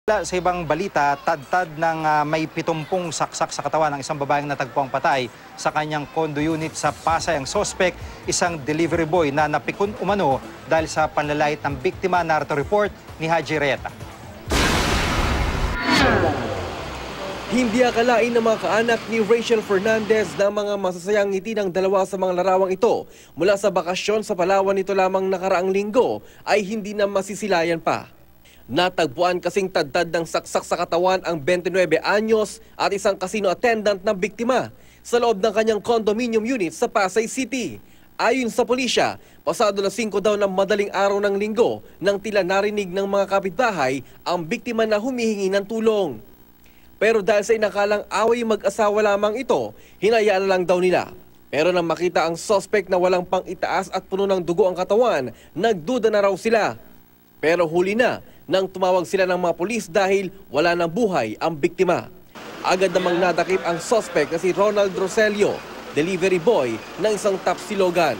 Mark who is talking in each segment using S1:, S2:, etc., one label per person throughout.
S1: Sa ibang balita, tad-tad ng may 70 saksak sa katawan ng isang babaeng natagpuang patay sa kanyang condo unit sa Pasay. Ang sospek, isang delivery boy na napikon umano dahil sa panlalait ng biktima. Narito report ni Haji Reta.
S2: Hindi akalain ng mga kaanak ni Rachel Fernandez na mga masasayang ngiti ng dalawa sa mga larawang ito mula sa bakasyon sa Palawan nito lamang nakaraang linggo ay hindi na masisilayan pa. Natagpuan kasing tad-tad ng saksak sa katawan ang 29 anyos at isang casino attendant na biktima sa loob ng kanyang condominium unit sa Pasay City. Ayon sa pulisya, pasado na 5 daw ng madaling araw ng linggo nang tila narinig ng mga kapitbahay ang biktima na humihingi ng tulong. Pero dahil sa inakalang away mag-asawa lamang ito, hinayaan lang daw nila. Pero nang makita ang suspect na walang pang itaas at puno ng dugo ang katawan, nagduda na raw sila. Pero huli na nang tumawag sila ng mga pulis dahil wala ng buhay ang biktima. Agad namang nadakip ang suspect na si Ronald Roselio, delivery boy ng isang Tapsilogan.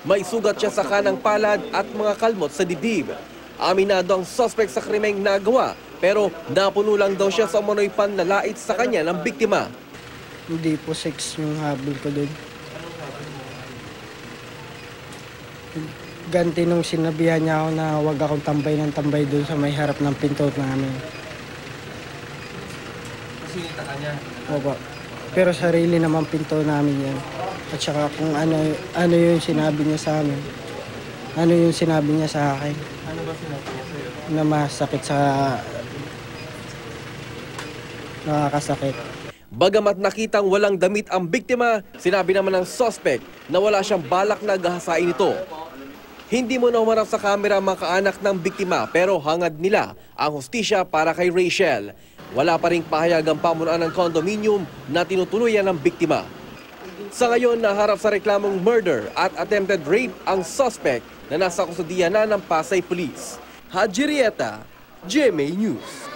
S2: May sugat siya sa kanang palad at mga kalmot sa dibdib. Aminado ang suspect sa krimeng nagawa pero napuno lang daw siya sa umano'y panlalait sa kanya ng biktima.
S3: Hindi po sex yung habol ko doon. Ganti nung sinabihan niya ako na huwag akong tambay ng tambay doon sa may harap ng pinto namin.
S2: Sinita ka niya?
S3: Opo. Pero sarili naman pinto namin yan. At saka kung ano yung sinabi niya sa amin. Ano yung sinabi niya sa akin.
S2: Ano ba sinabi niya sa'yo?
S3: Na masakit sa... nakakasakit.
S2: Bagamat nakitang walang damit ang biktima, sinabi naman ng suspect na wala siyang balak na gahasain ito. Hindi mo na umarap sa kamera ang mga kaanak ng biktima pero hangad nila ang hustisya para kay Rachel. Wala pa ring pahayag ang pamunuan ng condominium na tinutuluyan ng biktima. Sa ngayon, naharap sa reklamong murder at attempted rape ang suspect na nasa kustudiya na ng Pasay Police. Haji Reta, GMA News.